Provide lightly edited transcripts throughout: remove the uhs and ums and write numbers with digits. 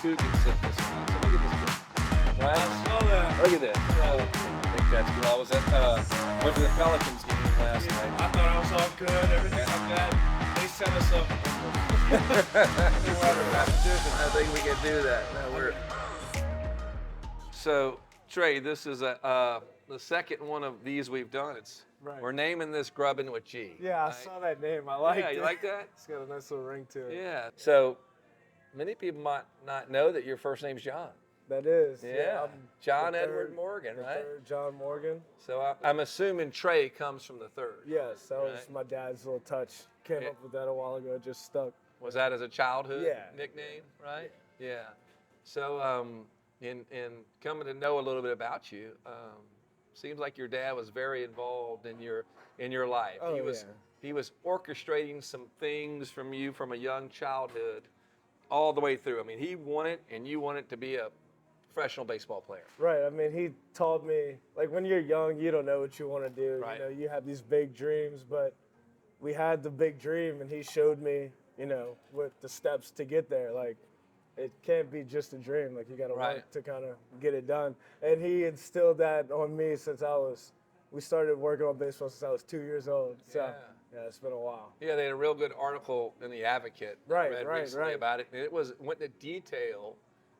two can sit this one. So look at this kid. Right? I saw that. Look at this. I think that's cool. I was at went to the Pelicans game last night. I thought I was all good, everything like that. They set us up. I think we can do that. No, we're... So, Tre, this is the second one of these we've done. Right. We're naming this Grubbin with G. Yeah, I right? saw that name. I like it. Yeah, you like that? It's got a nice little ring to it. Yeah. So, many people might not know that your first name's John. That is. Yeah. I'm John the Edward third- Morgan, the right? third John Morgan. So I'm assuming Tre comes from the third. Yes, that was Right. my dad's little touch. Came Yeah. up with that a while ago. It just stuck. Was that as a childhood Yeah. nickname, right? Yeah. So in coming to know a little bit about you, seems like your dad was very involved in your life. Oh, He was orchestrating some things from you from a young childhood all the way through. I mean, he wanted and you wanted to be a professional baseball player. Right. I mean, he taught me, like, when you're young, you don't know what you want to do. Right. You know, you have these big dreams, but we had the big dream, and he showed me, you know, what the steps to get there. Like, it can't be just a dream. Like, you got to Right. work to kind of get it done. And he instilled that on me since we started working on baseball since I was 2 years old. So, yeah, it's been a while. Yeah, they had a real good article in the Advocate Right, I read right, recently right. about it, and it went into detail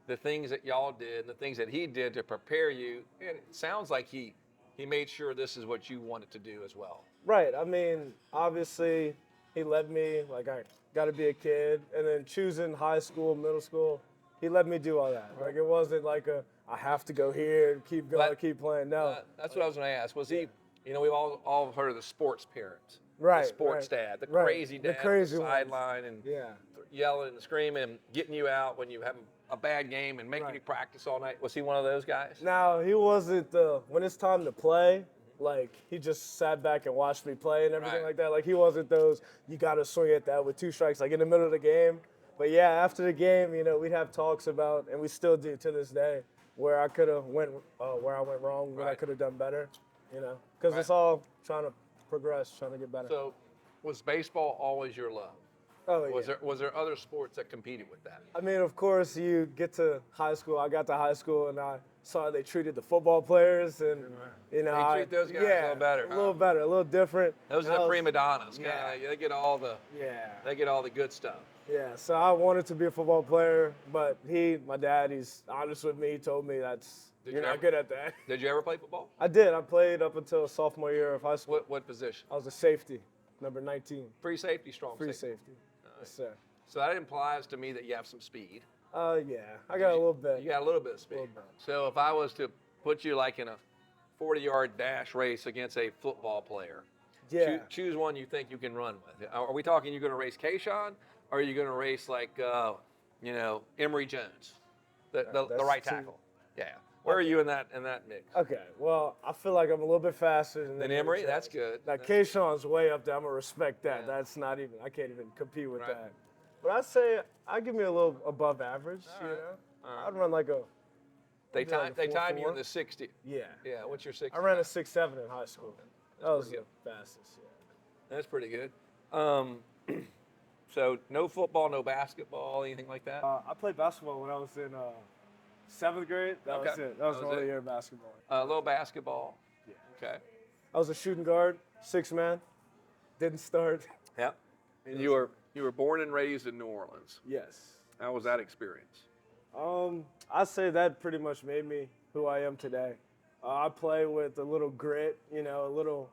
the things that y'all did, and the things that he did to prepare you. And it sounds like he made sure this is what you wanted to do as well. Right. I mean, obviously, he let me, like, I got to be a kid. And then choosing high school, middle school, he let me do all that. Like, it wasn't like I have to go here and keep going, But- keep playing. No. That's what I was going to ask. Was he? You know, we've all heard of the sports parents, Right. the sports right, dad, the right. crazy dad, The crazy on the ones. sideline, and Yeah. yelling and screaming and getting you out when you have a bad game and making Right. you practice all night. Was he one of those guys? Now, he wasn't when it's time to play, like, he just sat back and watched me play and everything Right. like that. Like, he wasn't those, you got to swing at that with 2 strikes, like, in the middle of the game. But, yeah, after the game, you know, we'd have talks about, and we still do to this day, where I could have where I went wrong, what I Right. could have done better, you know. Because Right. it's all trying to progress, trying to get better. So, was baseball always your love? Oh, Was yeah. there other sports that competed with that? I mean, of course, you get to high school. I got to high school, and I saw how they treated the football players, and you know, They treat those guys a little better, a little better, a little different. Those And are I the was- prima donnas. Yeah. Kinda, they get all the good stuff. Yeah. So I wanted to be a football player, but my dad, he's honest with me. He told me Did you're you not ever- good at that. Did you ever play football? I did. I played up until sophomore year of high school. What position? I was a safety, number 19, Free safety, strong free safety. safety. Yes, sir. So that implies to me that you have some speed. Yeah, I got a little bit. You got a little bit of speed. Little bit. So if I was to put you like in a 40-yard dash race against a football player, Yeah. choose one you think you can run with. Are we talking you're going to race Kayshawn, or are you going to race like, Emory Jones, the That's right two- tackle? Yeah. Where are you in that mix? Okay, well, I feel like I'm a little bit faster than Then Emory, that's good. Now, Kayshawn's way up there. I'm going to respect that. Yeah. That's not even, I can't even compete with Right. that. But I'd say I'd give me a little above average, All you right. know? All right. I'd run like a, They maybe like a time you in 4.4. the 60. Yeah. Yeah. What's your 60? I ran a 6.7 in high school. That was pretty the fastest, yeah. That's pretty good. So no football, no basketball, anything like that. I played basketball when I was in 7th grade. That was Okay. it. That was That the was only it. year of basketball. A little basketball. Yeah. Okay. I was a shooting guard, 6-man. Didn't start. Yep. And you were born and raised in New Orleans. Yes. How was that experience? I'd say that pretty much made me who I am today. I play with a little grit, you know, a little,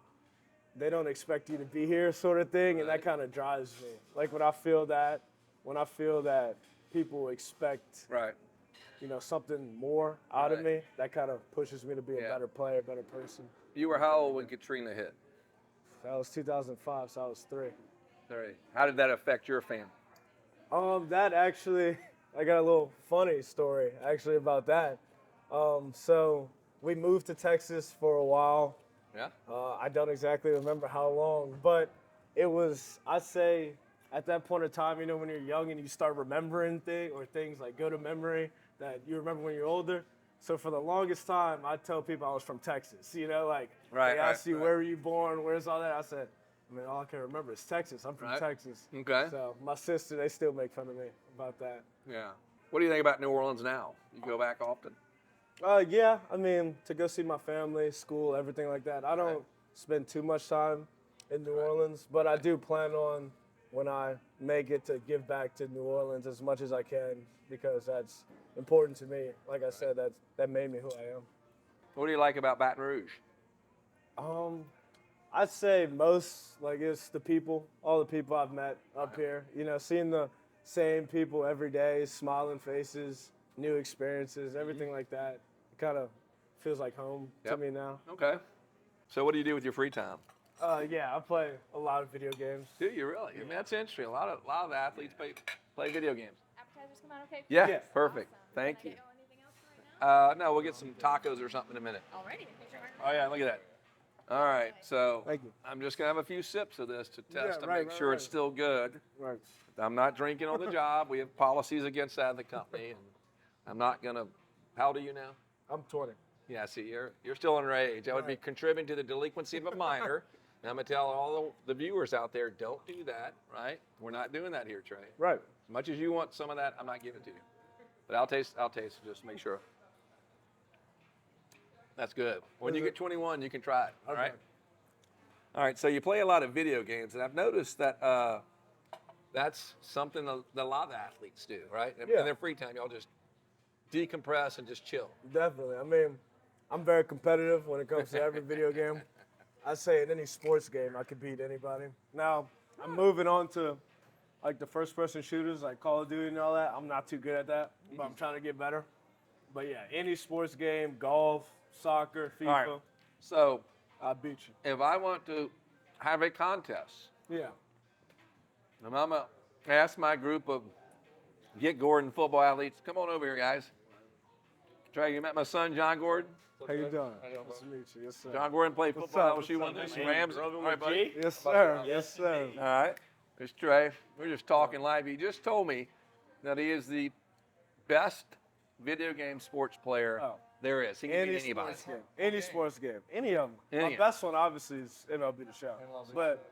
they don't expect you to be here sort of thing, and that Right. kind of drives me. Like when I feel that people expect, Right. you know, something more out of Right. me, that kind of pushes me to be a Yeah. better player, better person. You were how old when Katrina hit? That was 2005, so I was 3. Sorry. How did that affect your family? That actually, I got a little funny story actually about that. So we moved to Texas for a while. Yeah. I don't exactly remember how long, but it was, I'd say, at that point in time, you know, when you're young and you start remembering things like go to memory that you remember when you're older. So for the longest time, I tell people I was from Texas, you know, like Right, they ask you, right. where were you born, where's all that? I said, I mean, all I can remember is Texas. I'm from Right. Texas. Okay. So my sister, they still make fun of me about that. Yeah. What do you think about New Orleans now? You go back often? Yeah, I mean, to go see my family, school, everything like that. I don't spend too much time in New Orleans, but I do plan on, when I make it, to give back to New Orleans as much as I can, because that's important to me. Like I said, that made me who I am. What do you like about Baton Rouge? I'd say most, like, it's the people, all the people I've met up here. You know, seeing the same people every day, smiling faces, new experiences, everything like that. It kind of feels like home to me now. Okay. So what do you do with your free time? Yeah, I play a lot of video games. Do you really? I mean, that's interesting. A lot of athletes play video games. Appetizers come out okay? Yeah, Yes. perfect. Awesome. Thank Can I you. get anything else right now? No, we'll get some tacos or something in a minute. Alrighty. Picture Oh yeah, look at that. All right, so Thank you. I'm just gonna have a few sips of this to test to right, make right, sure it's right. still good. Right. I'm not drinking on the job. We have policies against that at the company, and I'm not gonna. How old are you now? I'm 20. Yeah, see, you're still underage. I would be contributing to the delinquency of a minor. And I'm gonna tell all the viewers out there, don't do that, right? We're not doing that here, Tre. Right. As much as you want some of that, I'm not giving it to you. But I'll taste it just to make sure. That's good. When you get 21, you can try it, all right? Okay. All right, so you play a lot of video games, and I've noticed that that's something that a lot of athletes do, right? Yeah. In their free time, y'all just decompress and just chill. Definitely. I mean, I'm very competitive when it comes to every video game. I say in any sports game, I could beat anybody. Now, I'm moving on to like the first-person shooters, like Call of Duty and all that. I'm not too good at that, but I'm trying to get better. But yeah, any sports game, golf, soccer, FIFA, All right. So I'll beat you. if I want to have a contest, Yeah. and I'm gonna ask my group of Get Gordon football athletes, come on over here, guys. Trey, you met my son, John Gordon? How you doing? Nice to meet you. Yes, sir. John Gordon played What's football up? at LSU one What's day. up, Rams. All right, buddy. Yes, sir. Yes, sir. All right. It's Trey. We're just talking live. He just told me that he is the best video game sports player there is. He can beat anybody. Sports game. Any sports game. Any of them. Any My of 'em. best one, obviously, is MLB The Show. But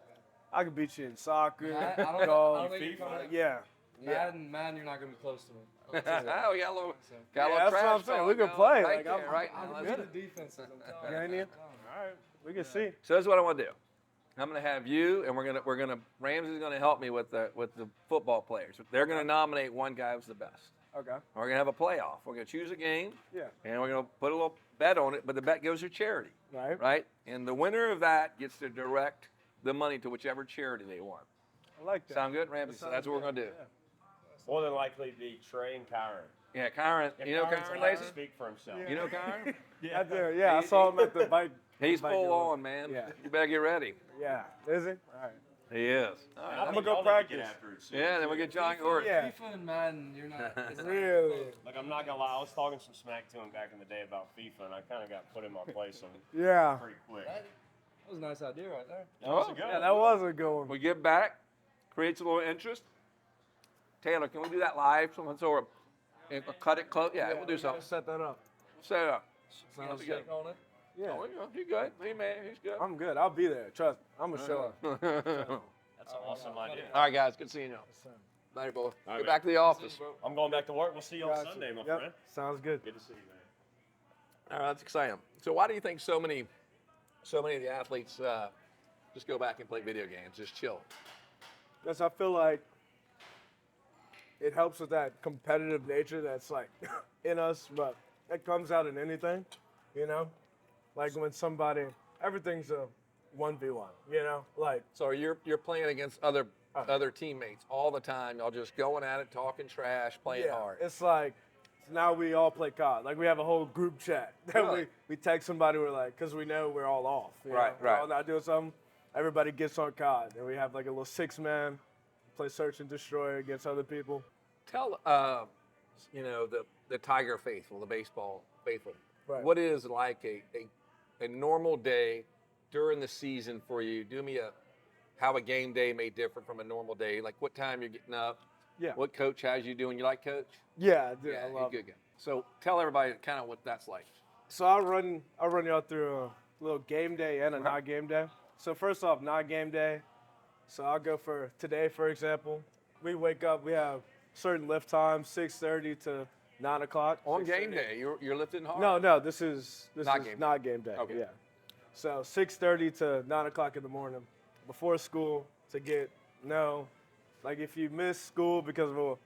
I can beat you in soccer, I don't golf, think you can. yeah. Madden, you're not gonna be close to me. Oh, we got a little, Yeah, little that's what I'm trash saying. talk We can going play. Right Like, there, I'm- right I'm now. good Let's- at defenses, I'm telling Yeah, ain't you? All right, we can see. So this is what I want to do. I'm going to have you, and Ramsey's going to help me with the football players. They're going to nominate one guy who's the best. Okay. We're going to have a playoff. We're going to choose a game, Yeah. and we're going to put a little bet on it, but the bet goes to charity, Right. right? And the winner of that gets to direct the money to whichever charity they want. I like that. Sound good, Ramsey? So that's what we're going to do. Yeah. More than likely be Tre and Kyron. Yeah, Kyron. You know Kyron's Kyron allowed to Lacy? speak for himself. You know Kyron? I do. Yeah, I saw him at the bike. He's bike full dealer. on, man. Yeah. You better get ready. Yeah. Is he? All right. He is. All right. I'm gonna go Y'all need to practice. Get after it soon. Yeah, then we get John Gordon. Yeah. FIFA and Madden, you're not. It's not Really? Like, I'm not gonna lie, I was talking some smack to him back in the day about FIFA, and I kind of got put in my place on Yeah. pretty quick. That was a nice idea right there. That was a good Yeah, one. that was a good one. We get back, creates a little interest. Taylor, can we do that live? Someone so we'll cut it close. Yeah, we'll do something. Set that up. Set it up. Sounds good. On it. Yeah. Oh, he's good. He's good. I'm good. I'll be there. Trust me. I'm gonna show up. That's an awesome idea. All right, guys. Good seeing you. Later, boy. All right, Get man. back to the office. I'm going back to work. We'll see you on Gotcha. Sunday, my Yep. friend. Sounds good. Good to see you, man. All right, that's exciting. So why do you think so many of the athletes just go back and play video games, just chill? Because I feel like it helps with that competitive nature that's like in us, but it comes out in anything, you know? Like when everything's a 1v1, you know? Like, So you're playing against other teammates all the time. Y'all just going at it, talking trash, playing yeah, hard. it's like now we all play COD. Like we have a whole group chat that Really? we text somebody, we're like, because we know we're all off. You Right, know? We're right. all not doing something. Everybody gets on COD. And we have like a little 6-man, play search and destroy against other people. Tell the Tiger faithful, the baseball faithful, Right. what is like a normal day during the season for you? Do me how a game day may differ from a normal day. Like what time you're getting up. Yeah. What coach has you doing? You like coach? Yeah, I do. I you're love good. So tell everybody kind of what that's like. So I'll run y'all through a little game day and a not game day. So first off, not game day. So I'll go for today, for example. We wake up, we have certain lift time, 6:30 to 9 o'clock. On game 6:30. day, you're lifting hard. No, this is Not game day. not game day. Okay. Yeah. So 6:30 to 9 o'clock in the morning, before school, to get like if you miss school because of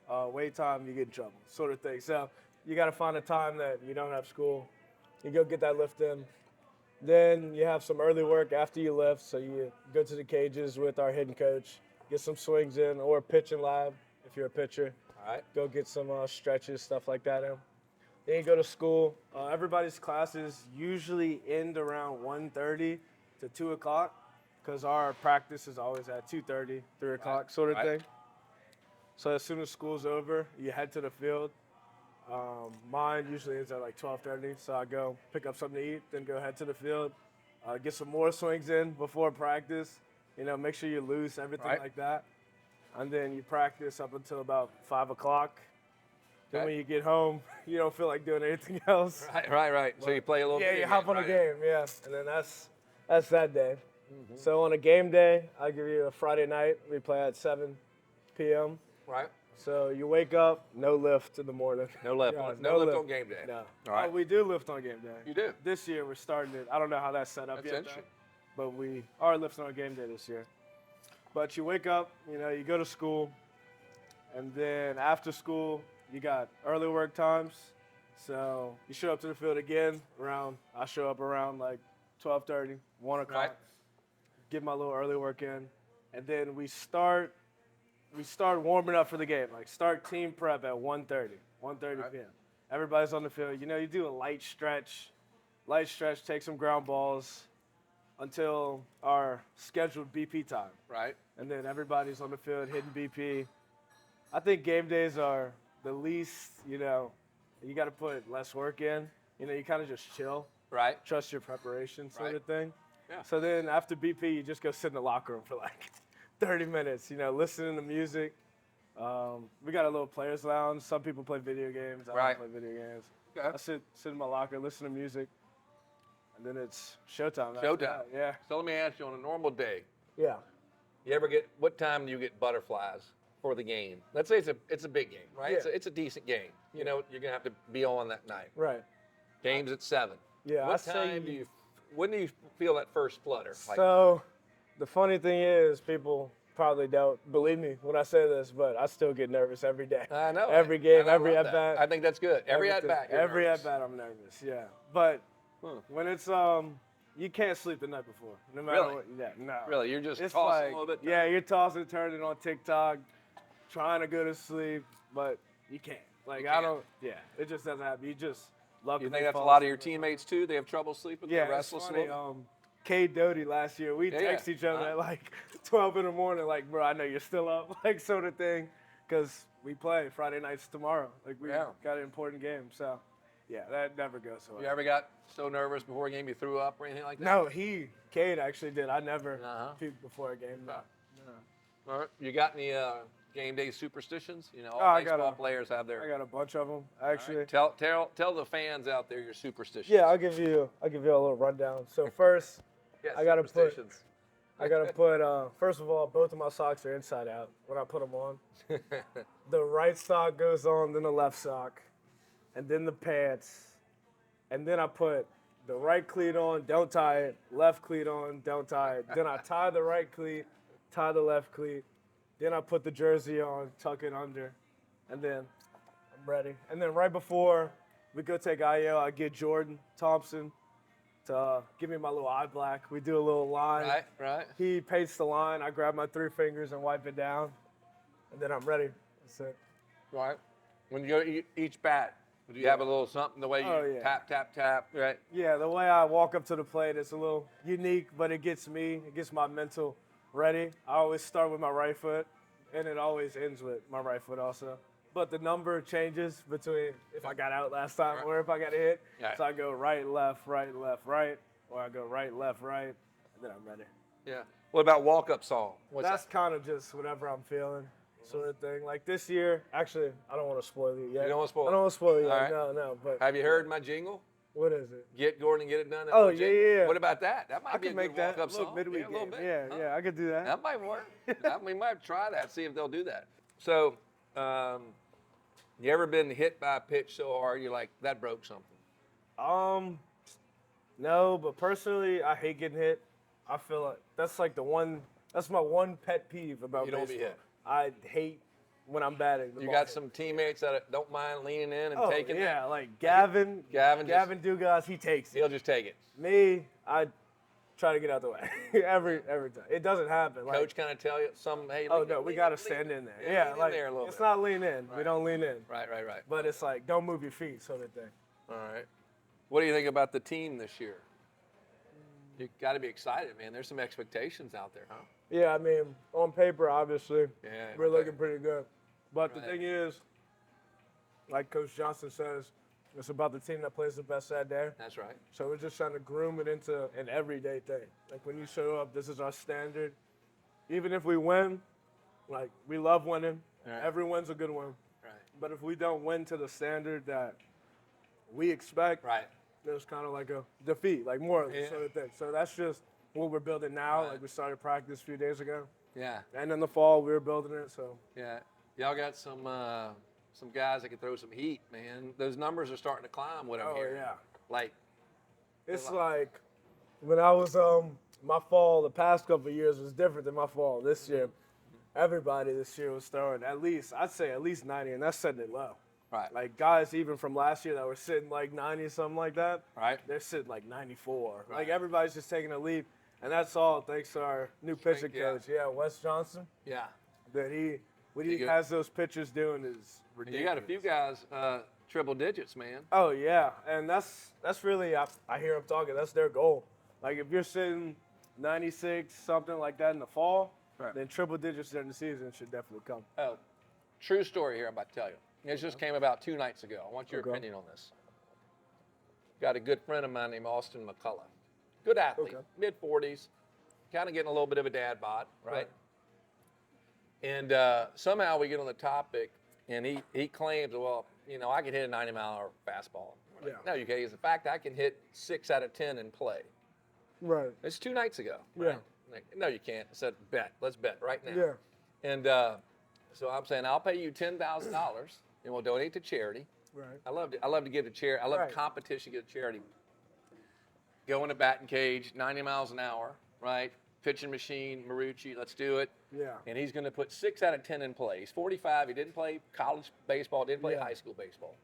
a wait time, you get in trouble, sort of thing. So you got to find a time that you don't have school. You go get that lift in. Then you have some early work after you lift, so you go to the cages with our hitting coach, get some swings in, or pitching lab if you're a pitcher. All right. Go get some stretches, stuff like that in. Then you go to school. Everybody's classes usually end around 1:30 to 2 o'clock because our practice is always at 2:30, 3 o'clock sort of Right. thing. So as soon as school's over, you head to the field. Mine usually is at like 12:30, so I go pick up something to eat, then go head to the field, get some more swings in before practice. Make sure you loose, everything Right. like that. And then you practice up until about 5 o'clock. Then Okay. when you get home, you don't feel like doing anything else. Right. So you play a little Yeah, bit. you hop on a game, yeah. And then that's that day. So on a game day, I give you a Friday night. We play at 7 p.m. Right. So you wake up, no lift in the morning. No lift. Yeah, no lift on game day. No. All right. We do lift on game day. You do? This year we're starting it. I don't know how that's set up That's yet, interesting. though, but we are lifting on game day this year. But you wake up, you go to school, and then after school, you got early work times. So you show up to the field again I show up around like 12:30, 1 o'clock, Right. get my little early work in, and then we start warming up for the game. Like start team prep at 1:30 Right. p.m. Everybody's on the field. You do a light stretch, take some ground balls until our scheduled BP time. Right. And then everybody's on the field hitting BP. I think game days are the least, you got to put less work in. You kind of just chill, Right. trust your preparation sort Right. of thing. Yeah. So then after BP, you just go sit in the locker room for like 30 minutes, listening to music. We got a little players lounge. Some people play video games. I Right. don't play video games. Okay. I sit in my locker, listen to music, and then it's showtime. after Showtime. that. Yeah. So let me ask you, on a normal day, Yeah. what time do you get butterflies for the game? Let's say it's a big game, right? Yeah. It's a decent game. You're gonna have to be on that night. Right. Game's at 7. Yeah. What time when do you feel that first flutter? Like, So, the funny thing is, people probably don't believe me when I say this, but I still get nervous every day. I know. Every game, and I every love at that. bat. I think that's good. Every at everything. bat. you're Every nervous. at bat, I'm nervous. Yeah. But Huh. when it's you can't sleep the night before, no matter Really? what. Yeah. No. Really, you're just It's tossing like, a little bit. yeah, you're tossing and turning on TikTok, trying to go to sleep, but you can't. Like You I can't. don't. Yeah. It just doesn't happen. You just love. You to think make that's a falls lot of your asleep. teammates too? They have trouble sleeping. Yeah, They're it's restless. a funny. little? Cade Doty last year, we Yeah, text yeah. each other at like 12 in the morning, like, bro, I know you're still up, like, sort of thing, because we play Friday nights tomorrow. Like, we Yeah. got an important game, so, yeah, that never goes so well. You ever got so nervous before a game you threw up or anything like that? No, Cade actually did. I never Uh-huh. puked before a game. No. All right. You got any game day superstitions? All I got baseball a- players have their. I got a bunch of them, All right. actually. Tell the fans out there your superstitions. Yeah, I'll give you a little rundown. So first, Yeah, I gotta put- superstitions. first of all, both of my socks are inside out when I put them on. The right sock goes on, then the left sock, and then the pants. And then I put the right cleat on, don't tie it, left cleat on, don't tie it. Then I tie the right cleat, tie the left cleat. Then I put the jersey on, tuck it under, and then I'm ready. And then right before we go take IO, I get Jordan Thompson to give me my little eye black. We do a little line. Right. He paints the line. I grab my 3 fingers and wipe it down, and then I'm ready. That's it. Right. When you go to each bat, do you have a little something the way you Oh, yeah. tap, tap, tap? Right. Yeah, the way I walk up to the plate is a little unique, but it gets my mental ready. I always start with my right foot, and it always ends with my right foot also. But the number changes between if I got out last time or if I got hit. Right. So I go right, left, right, or I go right, left, right, and then I'm ready. Yeah. What about walk-up song? What's That's kind of just whatever I'm feeling, sort of thing. Like this year, actually, I don't want to spoil it yet. You don't wanna spoil I don't want to spoil it yet. All right. No. But Have you heard my jingle? what is it? Get Gordon, get it done. That Oh, little jingle? yeah. What about that? That might I be a can good make that walk-up look song. midweek Yeah, a little game. bit. Yeah, Huh? yeah, I could do that. That might work. We might try that. See if they'll do that. So, You ever been hit by a pitch so hard you're like, that broke something? No, but personally, I hate getting hit. I feel like that's like that's my one pet peeve about You don't be baseball. hit. I hate when I'm batting. the You ball got hit. some teammates that don't mind leaning in and Oh, taking yeah, it. like Gavin. Gavin just- Dugas, he takes it. He'll just take it. Me, I try to get out the way every time. It doesn't happen. Like, Coach kind of tell you hey, oh lean no, in, we lean got to in, stand lean in there. Yeah, Yeah, lean in like there a little it's bit. not lean in. We Right. don't lean in. Right. But it's like don't move your feet, sort of thing. All right. What do you think about the team this year? You got to be excited, man. There's some expectations out there, huh? Yeah, I mean, on paper, obviously, Yeah. we're looking pretty good. But Right. the thing is, like Coach Johnson says, it's about the team that plays the best that day. That's right. So we're just trying to groom it into an everyday thing. Like when you show up, this is our standard. Even if we win, like we love winning. Right. Every win's a good one. Right. But if we don't win to the standard that we expect, Right. there's kind of like a defeat, like more Yeah. sort of thing. So that's just what we're building now. Right. Like we started practice a few days ago. Yeah. And in the fall, we were building it. So Yeah. Y'all got some guys that can throw some heat, man. Those numbers are starting to climb. What I'm oh hearing. yeah, Like, it's like when I was my fall the past couple of years was different than my fall this year. Everybody this year was throwing I'd say at least 90, and that's setting it low. right. Like guys even from last year that were sitting like 90 something like that, Right. they're sitting like 94. Right. Like everybody's just taking a leap, and that's all thanks to our new pitching yeah. coach, Wes Johnson. Yeah. That what You he good? has those pitchers doing is And ridiculous. you got a few guys triple digits, man. Oh yeah, and that's really I hear them talking. That's their goal. Like if you're sitting 96 something like that in the fall, Right. then triple digits during the season should definitely come. Oh, true story here I'm about to tell you. This just came about 2 nights ago. I want your Okay. opinion on this. Got a good friend of mine named Austin McCullough. Good athlete, Okay. mid-40s, kind of getting a little bit of a dad bod, right? Right. And somehow we get on the topic, and he claims, well, I can hit a 90-mile-an-hour fastball. We're like, Yeah. no, you can't. In fact, I can hit 6 out of 10 in play. Right. It's 2 nights ago. Yeah. Right? Like, no, you can't. I said, bet. Let's bet right now. Yeah. And so I'm saying I'll pay you $10,000 and we'll donate to charity. Right. I love to give to charity. I love Right. competition, give to charity. Go in a batting cage, 90 miles an hour, right? Pitching machine, Marucci, let's do it. Yeah. And he's going to put 6 out of 10 in play. He's 45. He didn't play college baseball, didn't play Yeah. high school baseball.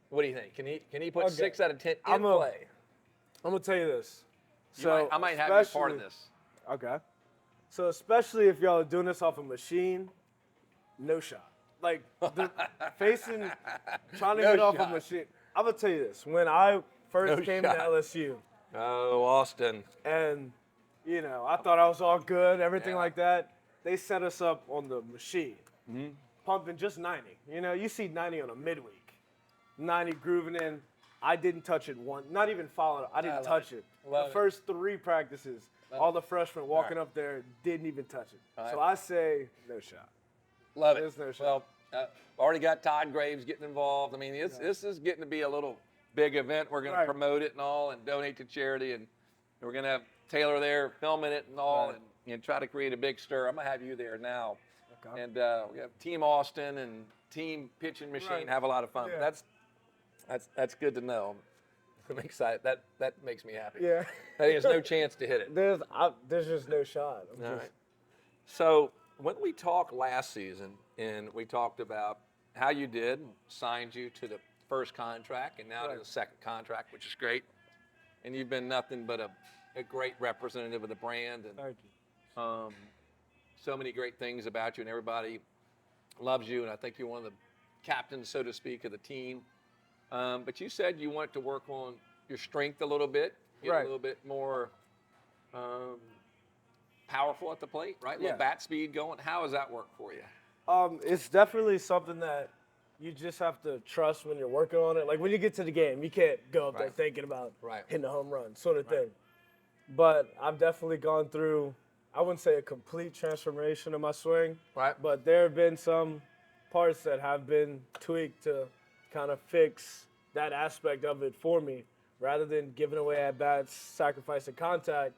What do you think? Can he put Okay. 6 out of 10 in I'm a- play? I'm gonna tell you this. I might have you a part of especially- this. Okay. So especially if y'all are doing this off a machine, no shot. Like trying to No get off a shot. machine. I'm gonna tell you this. When I first No came shot. to LSU, Oh, Austin. and I thought I was all good, everything Yeah. like that. They set us up on the machine, Mm-hmm. pumping just 90. You see 90 on a midweek, 90 grooving in. I didn't touch it one, not even follow it. I didn't love touch it. it. Love The it. first 3 practices, Love all the freshmen walking right. up there didn't even touch it. All So right. I say no shot. Love it. There's no shot. Well, already got Todd Graves getting involved. I mean, this is getting to be a little big event. We're going Right. to promote it and all and donate to charity. And we're going to have Taylor there filming it and all Right. and try to create a big stir. I'm going to have you there now. Okay. And we have Team Austin and Team Pitching Machine. Right. Have a lot of fun. Yeah. That's good to know. I'm excited. That makes me happy. Yeah. There's no chance to hit it. There's just no shot. I'm All just- right. So when we talked last season, and we talked about how you did, signed you to the first contract, and now to Right. the second contract, which is great. And you've been nothing but a great representative of the brand, and Thank you. so many great things about you, and everybody loves you. And I think you're one of the captains, so to speak, of the team. But you said you wanted to work on your strength a little bit, get Right. a little bit more powerful at the plate, right? A little Yeah. bat speed going. How does that work for you? It's definitely something that you just have to trust when you're working on it. Like when you get to the game, you can't go up there Right. thinking about Right. hitting a home run, sort of thing. But I've definitely gone through, I wouldn't say a complete transformation of my swing, Right. but there have been some parts that have been tweaked to kind of fix that aspect of it for me, rather than giving away at bats, sacrificing contact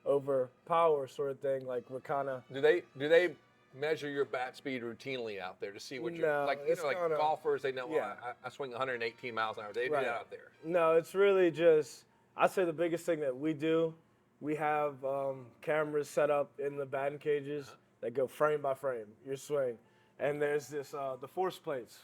over power, sort of thing. Like we're kind of Do they measure your bat speed routinely out there to see what you're No, like? it's Like kinda- golfers, they know. yeah. Well, I swing 118 miles an hour. They do Right. that out there. No, it's really just, I'd say the biggest thing that we do, we have cameras set up in the batting cages that go frame by frame, your swing. And there's this, the force plates,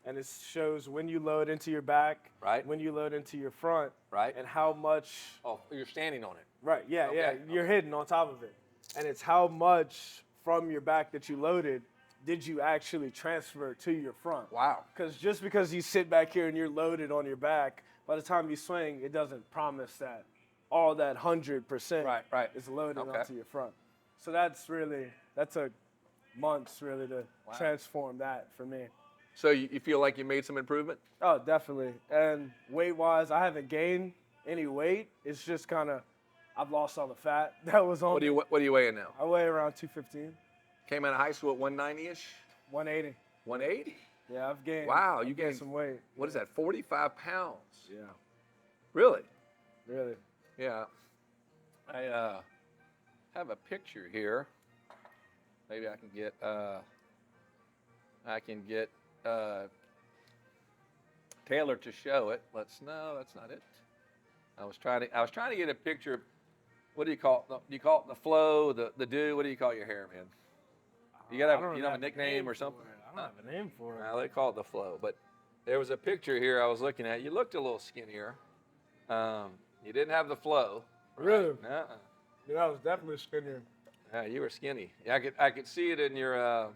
and it shows when you load into your back, Right. when you load into your front, Right. and how much, Oh, you're standing on it. right, yeah, Okay. you're hidden on top of it. And it's how much from your back that you loaded did you actually transfer to your front. Wow. Because just because you sit back here and you're loaded on your back, by the time you swing, it doesn't promise that all that 100% Right. is loaded Okay. onto your front. So that took months really to transform that for me. So you feel like you made some improvement? Oh, definitely. And weight-wise, I haven't gained any weight. It's just kind of, I've lost all the fat that was on What me. are you weighing now? I weigh around 215, Came out of high school at 190-ish? 180. 180? Yeah, I've gained. Wow, I've you gained some weight. What is that, 45 pounds? Yeah, Really? really. Yeah. I have a picture here. Maybe I can get Taylor to show it. No, that's not it. I was trying to get a picture. What do you call it? Do you call it the flow, the do? What do you call your hair, man? You I gotta don't have a have nickname or for something? it. I don't have a name for it. Well, they call it the flow, but there was a picture here I was looking at. You looked a little skinnier. You didn't have the flow. Really? Uh-uh. Yeah, I was definitely skinnier. Yeah, you were skinny. Yeah, I could see it in your.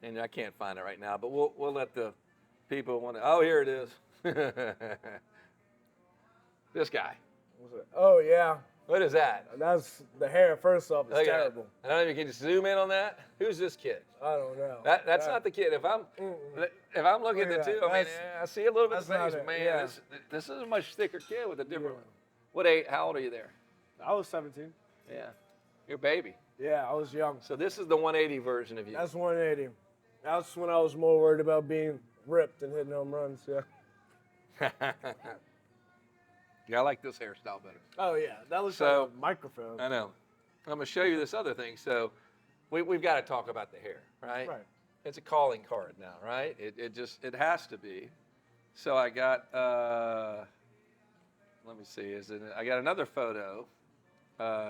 And I can't find it right now, but we'll let the people want to. Oh, here it is. This guy. Oh yeah, What is that? that's the hair. First off, Look it's at it. terrible. I don't know if you can just zoom in on that. Who's this kid? I don't know. That's not the kid. If I'm looking at the Look at two, that. I mean, I see a little bit of that's not face, it, man. yeah. This is a much thicker kid with a different. Yeah. What age? How old are you there? I was 17. Yeah, you're a baby. Yeah, I was young. So this is the 180 version of you. That's 180. That's when I was more worried about being ripped and hitting home runs. Yeah. Yeah, I like this hairstyle better. Oh yeah, that looks So- like a microphone. I know. I'm gonna show you this other thing. So we've got to talk about the hair, right? Right. It's a calling card now, right? It has to be. So I got let me see, I got another photo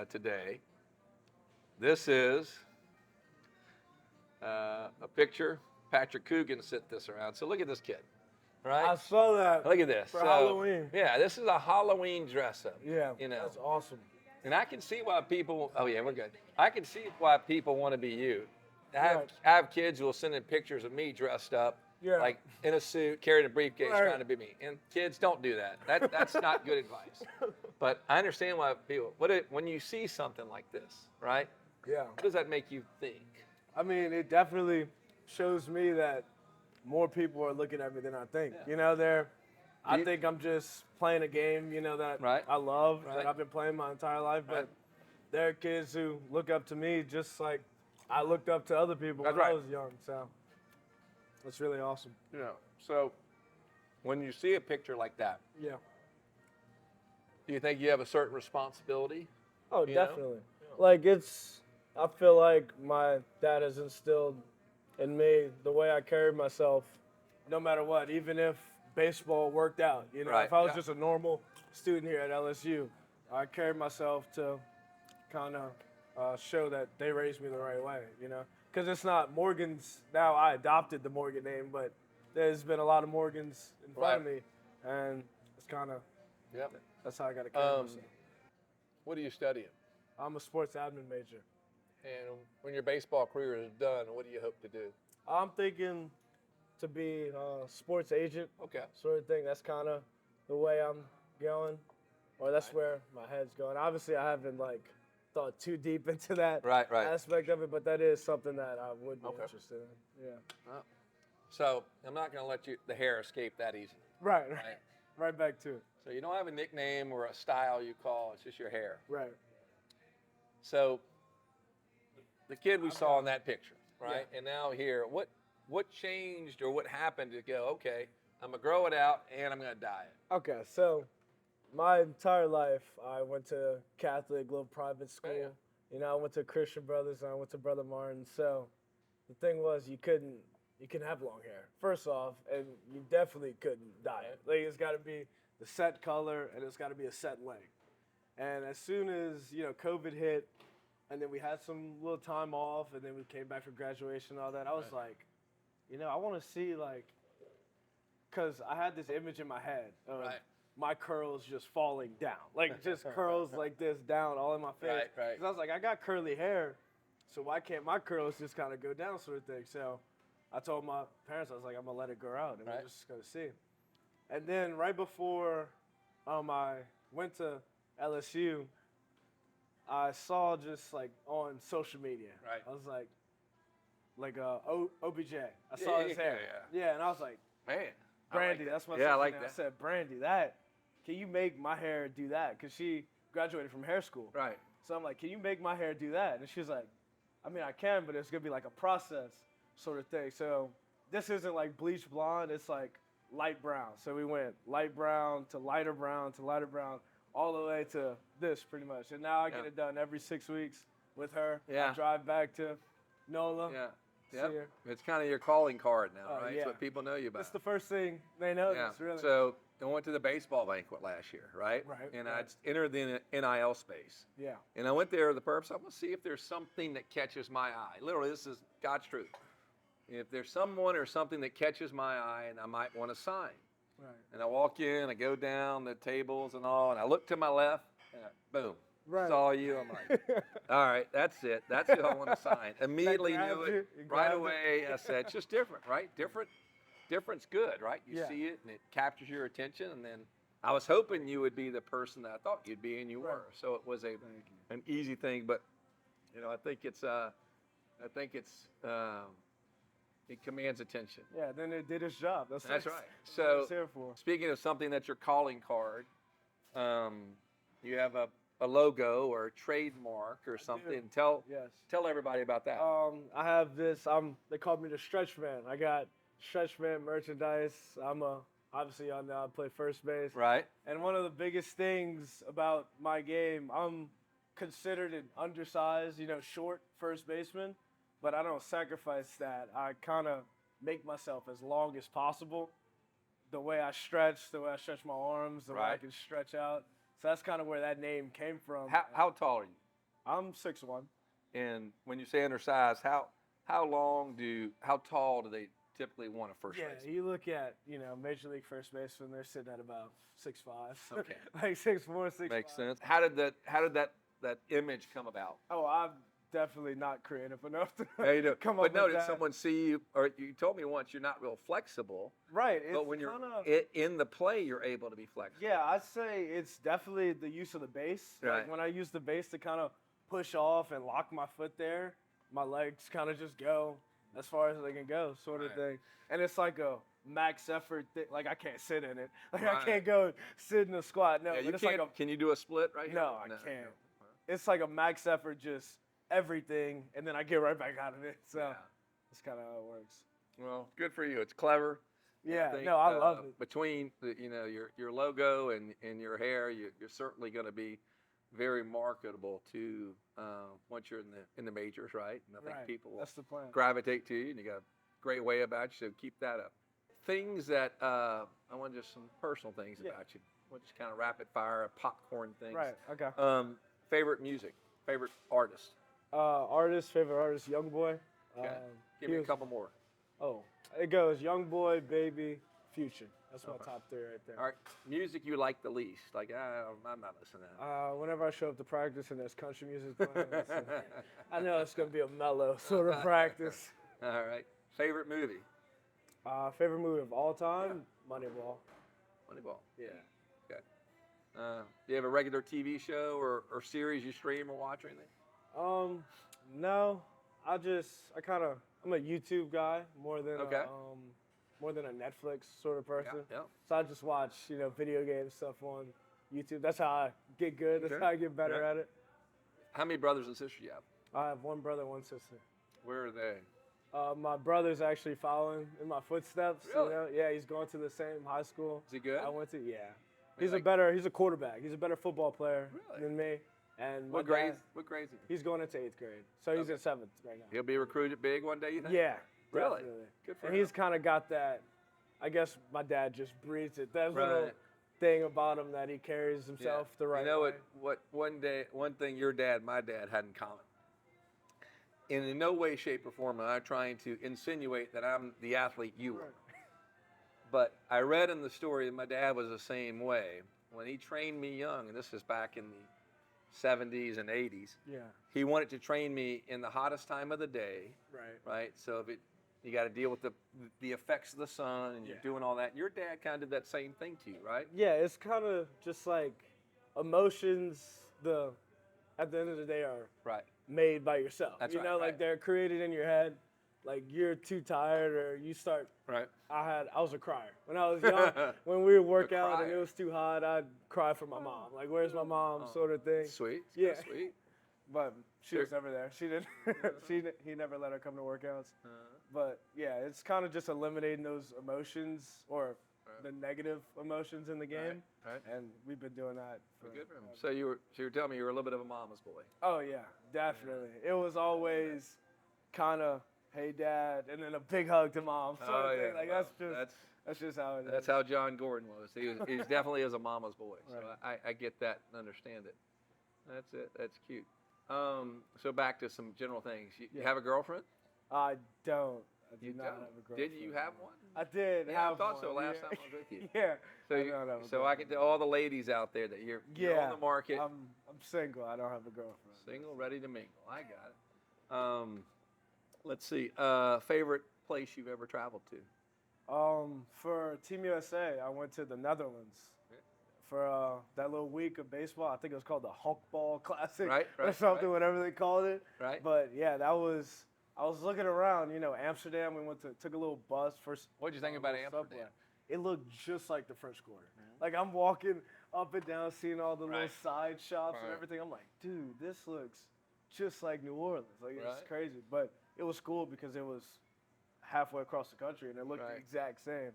today. This is a picture. Patrick Coogan sent this around. So look at this kid, right? I saw that. Look at this. For Halloween. Yeah, this is a Halloween dress up. Yeah, You know. that's awesome. And I can see why people. Oh yeah, we're good. I can see why people want to be you. I Right. have kids who will send in pictures of me dressed up, Yeah. like in a suit, carrying a briefcase, Right. trying to be me. And kids, don't do that. That's not good advice. But I understand why people. When you see something like this, right? Yeah. What does that make you think? I mean, it definitely shows me that more people are looking at me than I think. Yeah. You know, I You- think I'm just playing a game, you know, that Right. I love, Right. that I've been playing my entire life. Right. But there are kids who look up to me just like I looked up to other people That's when I right. was young. So it's really awesome. You know. So when you see a picture like that, Yeah. do you think you have a certain responsibility? Oh, You know? definitely. Like I feel like my dad has instilled in me the way I carry myself, no matter what, even if baseball worked out. You know, Right, if I was yeah. just a normal student here at LSU, I carried myself to kind of show that they raised me the right way, you know? Because it's not Morgan's, now I adopted the Morgan name, but there's been a lot of Morgans in front of me, and it's kind of, Yep. that's how I got to carry myself. What are you studying? I'm a sports admin major. And when your baseball career is done, what do you hope to do? I'm thinking to be a sports agent Okay. sort of thing. That's kind of the way I'm going, or that's Right. where my head's going. Obviously, I haven't thought too deep into that Right. aspect of it, but that is something that I would be Okay. interested in. Yeah. So I'm not going to let the hair escape that easily. Right. Right. Right back to it. So you don't have a nickname or a style you call. It's just your hair. Right. So the kid we saw in that picture, right? And now here, what changed or what happened to go? Okay, I'm gonna grow it out and I'm gonna dye it. Okay, so my entire life, I went to Catholic little private school, Yeah. You know, I went to Christian Brothers and I went to Brother Martin. So the thing was, you couldn't have long hair. First off, and you definitely couldn't dye it. Like, it's got to be the set color and it's got to be a set length. And as soon as, you know, COVID hit, and then we had some little time off, and then we came back for graduation and all that, I was like, you know, I want to see, like, because I had this image in my head of my curls just falling down. Like, just curls like this down all in my face. Right. Because I was like, I got curly hair, so why can't my curls just kind of go down sort of thing? So I told my parents, I was like, I'm going to let it grow out, and we're just going to see. And then right before I went to LSU, I saw just like on social media. Right. I was like OBJ. I saw his hair. Yeah, and I was like, Man. Brandy, that's my Yeah, I sister like name. that. I said, Brandy, can you make my hair do that? Because she graduated from hair school. Right. So I'm like, can you make my hair do that? And she was like, I mean, I can, but it's going to be like a process sort of thing. So this isn't like bleach blonde. It's like light brown. So we went light brown to lighter brown to lighter brown, all the way to this pretty much. And now I get it done every 6 weeks with her. Yeah. I drive back to NOLA. Yeah. See Yep. her. It's kind of your calling card now, Oh, right? yeah. It's what people know you about. That's the first thing they notice, Yeah. really. So I went to the baseball banquet last year, right? Right, And right. I'd entered the NIL space. Yeah. And I went there with the purpose, I want to see if there's something that catches my eye. Literally, this is God's truth. If there's someone or something that catches my eye and I might want to sign. Right. And I walk in, I go down the tables and all, and I look to my left, and boom, Right. saw you. I'm like, all right, that's it. That's who I want to sign. Immediately knew grabbed it you? You right grabbed it? away. I said, it's just different, right? Different's good, right? You Yeah. see it and it captures your attention, and then I was hoping you would be the person that I thought you'd be, and you Right. were. So it was an easy thing, but you know, I think it commands attention. Yeah, then it did its job. That's That's what right. it's So here for. speaking of something that's your calling card, you have a logo or a trademark or something. Tell Yes. everybody about that. I have this. They called me the Stretch Man. I got Stretch Man merchandise. Obviously y'all know I play first base. Right. And one of the biggest things about my game, I'm considered an undersized, short first baseman, but I don't sacrifice that. I kind of make myself as long as possible. The way I stretch my arms, the way I Right. can stretch out. So that's kind of where that name came from. How tall are you? I'm 6'1". And when you say undersized, how tall do they typically want a first Yeah, baseman? you look at, Major League first baseman, they're sitting at about 6'5". Okay. Like 6'4", 6'5". Makes sense. How did that image come about? Oh, I'm definitely not creative enough to How you do? come But up no, with did that. someone see you, or you told me once you're not real flexible, Right. It's but when you're kinda, in the play, you're able to be flexible. yeah, I'd say it's definitely the use of the base. Right. Like when I use the base to kind of push off and lock my foot there, my legs kind of just go as far as they can go, sort of Right. thing. And it's like a max effort thing. Like I can't sit in it. Like I Right. can't go sit in a squat. No, Yeah, but you it's can't. like Can you do a split right here? No, I can't. it's like a max effort, just everything, and then I get right back out of it. So Yeah. that's kind of how it works. Well, good for you. It's clever. Yeah, think, no, I love it. Between your logo and your hair, you're certainly going to be very marketable to once you're in the majors, right? And I think Right. people will That's the plan. gravitate to you, and you got a great way about you. So keep that up. Things that I want just some personal things Yeah. about you. We'll just kind of rapid fire, popcorn things. Right. Okay. Favorite music, favorite artist. Favorite artist, Young Boy. Okay. Give he me a was- couple more. Oh, it goes Young Boy, Baby, Future. That's my Okay. top three right there. All right, music you like the least. Like I'm not listening to that. Whenever I show up to practice and there's country music playing, I know it's gonna be a mellow sort of practice. All right. Favorite movie? Favorite movie of all time, Moneyball. Moneyball. Yeah. Okay. Do you have a regular TV show or series you stream or watch or anything? No, I'm a YouTube guy more than Okay. more than a Netflix sort of person. Yeah. So I just watch, video game stuff on YouTube. That's how I get good. That's Okay. how I get better Yeah. at it. How many brothers and sisters you have? I have one brother, one sister. Where are they? My brother's actually following in my footsteps. Really? Yeah, he's going to the same high school Is he good? I went to. Yeah, mean, he's a quarterback. He's a better football player Really? than me, And What my dad, grade? What grades? he's going into 8th grade, so he's in 7th right now. He'll be recruited big one day, you think? Yeah, Really? definitely. Good for And him. he's kind of got that. I guess my dad just breathes it. That little Right. thing about him that he carries himself the right You know way. what? One thing your dad, my dad, had in common. In no way, shape, or form am I trying to insinuate that I'm the athlete you were. But I read in the story that my dad was the same way. When he trained me young, and this is back in the 70s and 80s, Yeah. he wanted to train me in the hottest time of the day, Right. right? So if you got to deal with the effects of the sun, and you're Yeah. doing all that. Your dad kind of did that same thing to you, right? Yeah, it's kind of just like emotions. At the end of the day, are Right. made by yourself. That's you right, know, right. like they're created in your head. Like you're too tired, or you start. Right. I was a crier when I was young. When we would work A out and it crier. was too hot, I'd cry for my mom. Like, where's my mom, sort of thing. Sweet. It's Yeah. kinda sweet. But she Sure. was never there. She didn't. He never let her come to workouts. Uh, But yeah, it's kind of just eliminating those emotions or Right. the negative emotions in the game, Right. and we've been doing that. For, Good for him. So you were telling me you were a little bit of a mama's boy. Oh yeah, definitely. It was always kind of, hey dad, and then a big hug to mom. Sort of thing. Like well, that's just how it is. that's how John Gordon was. He's definitely is a mama's boy. So Right. I get that and understand it. That's it. That's cute. So back to some general things. You Yeah. have a girlfriend? I don't. I do You not don't. have a girlfriend. Did you have one? I did. Yeah, I have thought so one, last yeah. time I was with you. Yeah. So, I don't have a so I can tell all the ladies out there that you're Yeah. on the market, I'm single. I don't have a girlfriend. single, ready to mingle. I got it. Let's see. Favorite place you've ever traveled to? For Team USA, I went to the Netherlands Yeah. for that little week of baseball. I think it was called the Honkball Classic Right, or right, something, right. whatever they called it. Right. But yeah, I was looking around, Amsterdam. We took a little bus first. What'd you think about little Amsterdam? subway. It looked just like the French Quarter. Like I'm walking up and down, seeing all the little Right. side shops and Right. everything. I'm like, dude, this looks just like New Orleans. Like it's Right. crazy. But it was cool because it was halfway across the country and it looked Right. the exact same.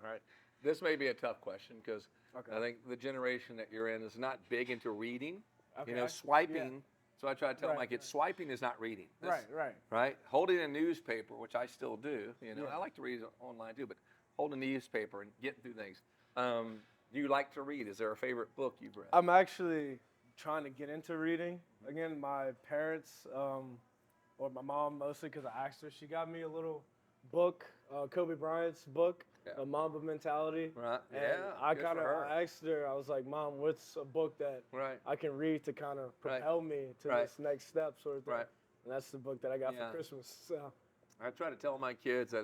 All right. This may be a tough question because Okay. I think the generation that you're in is not big into reading. Okay. Swiping. Yeah. So I try to tell my Right, kids, swiping is not reading. Right. Right? Holding a newspaper, which I still do, Yeah. I like to read online too, but holding a newspaper and getting through things. Do you like to read? Is there a favorite book you've read? I'm actually trying to get into reading. Again, my parents, or my mom mostly, because I asked her, she got me a little book, Kobe Bryant's book, Yeah. Mamba Mentality. Right. And Yeah. I good for kind of her. asked her, I was like, Mom, what's a book that Right. I can read to kind of Right. propel me to Right. this next step, sort of thing? Right. And that's the book that I got Yeah. for Christmas. So, I try to tell my kids that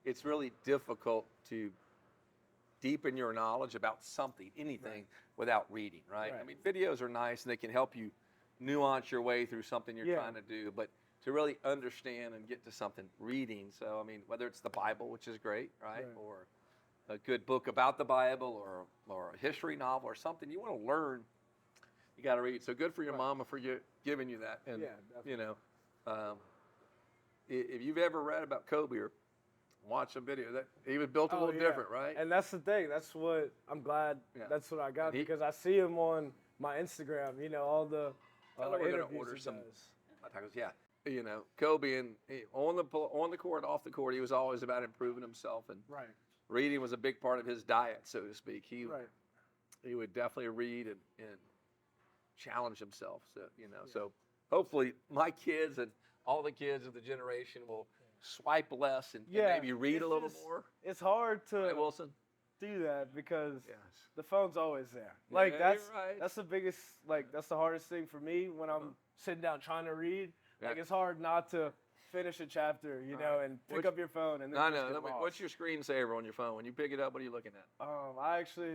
it's really difficult to deepen your knowledge about something, anything, without reading, right? I Right. mean, videos are nice and they can help you nuance your way through something you're Yeah. trying to do, but to really understand and get to something, reading. So, I mean, whether it's the Bible, which is great, right? Right. Or a good book about the Bible or a history novel or something you want to learn, you got to read. So good for your Right. mama for giving you that. And, Yeah, definitely. if you've ever read about Kobe or watched a video, that he was built a Oh, little yeah. different, right? And that's the thing. That's what I'm glad. Yeah. That's what I got And he- because I see him on my Instagram. All the Tell her we're gonna interviews order he some does. hot tacos. Yeah, Kobe and on the court, off the court, he was always about improving himself, and Right. reading was a big part of his diet, so to speak. He Right. he would definitely read and challenge himself. So so hopefully my kids and all the kids of the generation will swipe less and Yeah, maybe read a it's little just- more. It's hard to Right, Wilson? do that because Yes. the phone's always there. Yeah, Like you're that's right. that's the biggest. Like that's the hardest thing for me when I'm sitting down trying to read. Like Yeah. it's hard not to finish a chapter, and pick Which- up your phone and then I just know. get What's lost. your screensaver on your phone? When you pick it up, what are you looking at?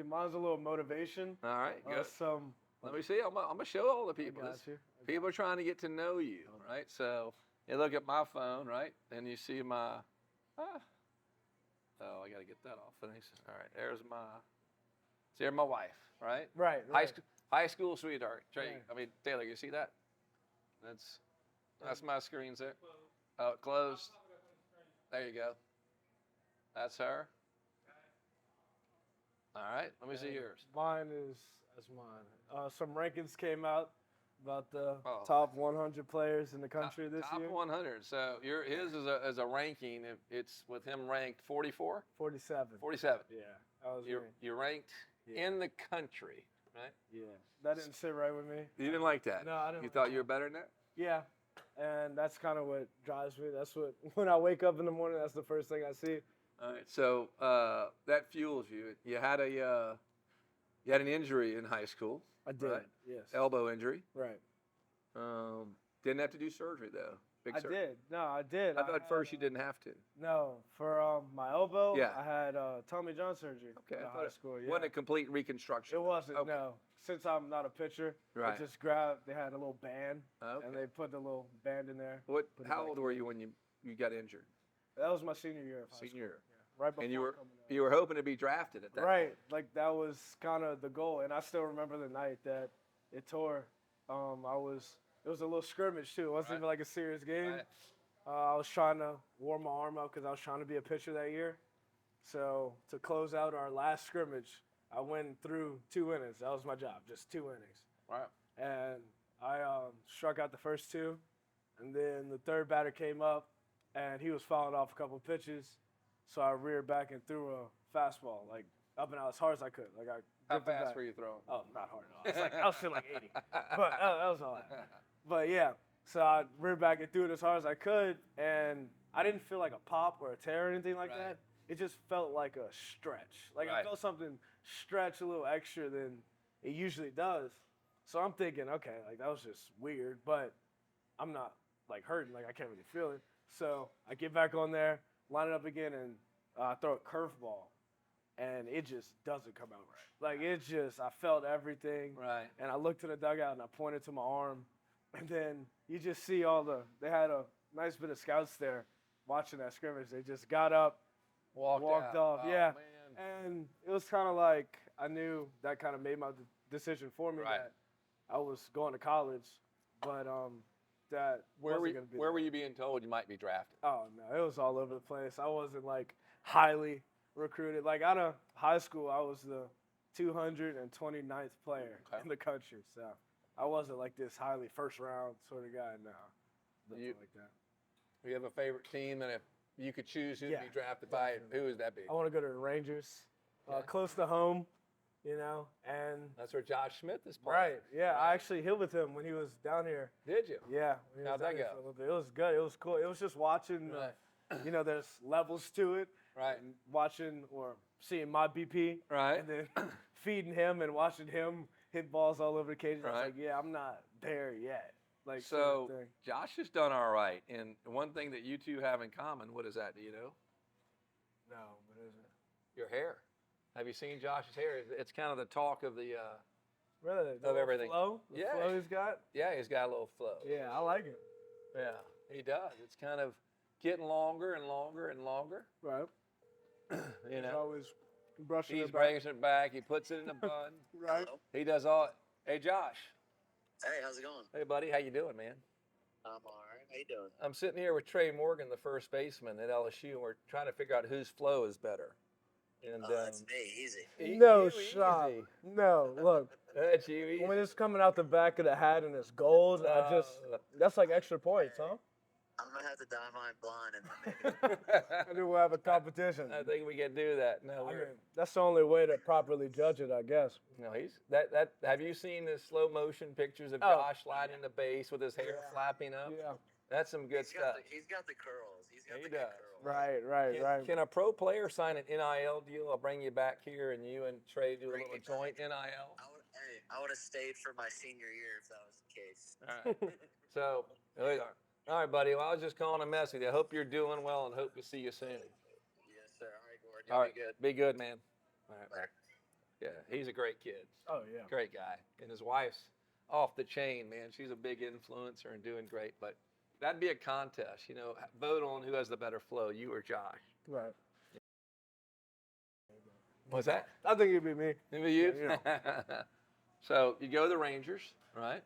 Mine's a little motivation. All right, good. Some. Let me see. I'm gonna show all the people. got This- you. People are trying to get to know you, right? So you look at my phone, right? And you see my. Oh, I got to get that off. All right, there's my wife, right? Right. High school sweetheart. Trey, Right. I mean Taylor, you see that? That's my screens there. Oh, it closed. There you go. That's her. All right, let me see yours. Mine is as mine. Some rankings came out about the Oh. top 100 players in the country this Top year. 100. So his is a ranking. It's with him ranked 44, 47. 47. Yeah, that was You're, me. you're ranked Yeah. in the country, right? Yeah, that didn't sit right with me. You didn't like that. No, I didn't You like thought that. you were better than that. Yeah, and that's kind of what drives me. That's what when I wake up in the morning, that's the first thing I see. All right. So that fuels you. You had an injury in high school. I did. Right. Yes. Elbow injury. Right. Didn't have to do surgery though. Big I surgery. did. No, I did. I thought at had, first you didn't have to. No, for my elbow, Yeah. I had Tommy John surgery Okay. in I thought high it school. Yeah. wasn't a complete reconstruction. It wasn't. Okay. No, since I'm not a pitcher, Right. I just grabbed. They had a little band, Okay. and they put the little band in there. What? Put it How back old in. were you when you got injured? That was my senior year of high Senior school. year. Yeah, right before And coming out. you were hoping to be drafted at that. Right, like that was kind of the goal, and I still remember the night that it tore. It was a little scrimmage too. It wasn't Right. even like a serious game. Right. I was trying to warm my arm up because I was trying to be a pitcher that year. So to close out our last scrimmage, I went through 2 innings. That was my job, just 2 innings. Right. And I struck out the first 2, and then the third batter came up, and he was fouling off a couple pitches. So I reared back and threw a fastball, like up and out as hard as I could. Like I How dipped it fast back. were you throwing? Oh, not hard at all. I was feeling like 80. But that was all right. But yeah, so I reared back and threw it as hard as I could, and I didn't feel like a pop or a tear or anything like Right. that. It just felt like a stretch. Like I Right. felt something stretch a little extra than it usually does. So I'm thinking, okay, like that was just weird, but I'm not like hurting, like I can't really feel it. So I get back on there, line it up again, and throw a curveball, and it just doesn't come out right. Like it just, I felt everything. Right. And I looked to the dugout and I pointed to my arm. And then you just see they had a nice bit of scouts there watching that scrimmage. They just got up, walked out. off. Oh, Yeah. Man. And it was kind of like I knew that kind of made my decision for me Right. that I was going to college. But that Where wasn't going to be. were you being told you might be drafted? Oh, no. It was all over the place. I wasn't like highly recruited. Like out of high school, I was the 229th player Okay. in the country. So I wasn't like this highly first round sort of guy. No, nothing You- like that. Do you have a favorite team, and if you could choose who to Yeah, be drafted by, definitely. who would that be? I want to go to the Rangers, Okay. close to home, and That's where Josh Smith is playing. right. Yeah, I actually hit with him when he was down here. Did you? Yeah. When he How'd was down that here go? for a little bit. It was good. It was cool. It was just watching. Right. There's levels to it. Right. And watching or seeing my BP. Right. And then feeding him and watching him hit balls all over the cages. I was Right. like, yeah, I'm not there yet. Like So sort of thing. Josh has done all right, and one thing that you two have in common, what is that? Do you know? No, what is it? Your hair. Have you seen Josh's hair? It's kind of the talk of the. Really? Of everything. Flow? The Yeah. flow he's got? Yeah, he's got a little flow. Yeah, I like it. Yeah, he does. It's kind of getting longer and longer and longer. Right. You He's know, always brushing he's it back. bringing it back. He puts it in a bun. Right. Hello. He does all. Hey, Josh. Hey, how's it going? Hey, buddy. How you doing, man? I'm all right. How you doing? I'm sitting here with Tre Morgan, the first baseman at LSU, and we're trying to figure out whose flow is better. And That's me. Easy. No you shot. easy. No, look. That's you. Easy. When it's coming out the back of the hat and it's gold, that's like extra points, huh? I'm gonna have to dye mine blonde and then maybe. I think we'll have a competition. I think we can do that. No, I we're, mean, that's the only way to properly judge it, I guess. no, he's that. Have you seen the slow motion pictures of Oh. Josh sliding the base with his hair Yeah. flapping up? Yeah. That's some good stuff. He's got the curls. He's got He the good does. curls. Right. Can a pro player sign an NIL deal? I'll bring you back here, and you and Tre do a Bring little me back. joint NIL. I would have stayed for my senior year if that was the case. All right. So, there you are. All right, buddy. Well, I was just calling a mess with you. I hope you're doing well, and hope to see you soon. Yes, sir. All right, Gordon. All Y'all right, be good. be good, man. All right. Bye. Yeah, he's a great kid. Oh, yeah. Great guy. And his wife's off the chain, man. She's a big influencer and doing great. But that'd be a contest, vote on who has the better flow, you or Josh. Right. What's that? I think it'd be me. Maybe you? Yeah, So you go to the Rangers, right?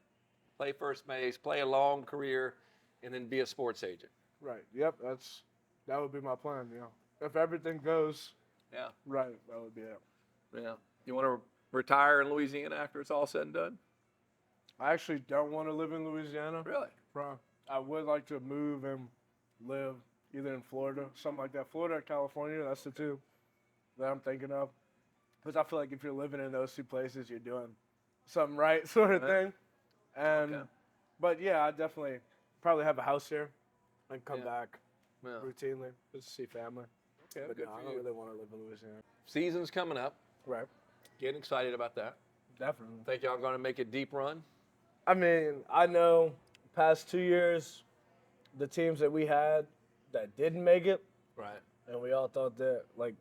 Play first base, play a long career, and then be a sports agent. Right. Yep. That would be my plan. If everything goes Yeah. right, that would be it. Yeah. You want to retire in Louisiana after it's all said and done? I actually don't want to live in Louisiana. Really? Bro, I would like to move and live either in Florida, something like that. Florida or California, that's the two that I'm thinking of. Because I feel like if you're living in those two places, you're doing something right, sort of thing. And, Okay. but yeah, I definitely probably have a house here and come Yeah. back Yeah. routinely just to see family. Okay, But good no, I for don't you. really want to live in Louisiana. Season's coming up. Right. Getting excited about that. Definitely. Think y'all going to make a deep run? I mean, I know past 2 years, the teams that we had that didn't make it, Right. and we all thought that, like,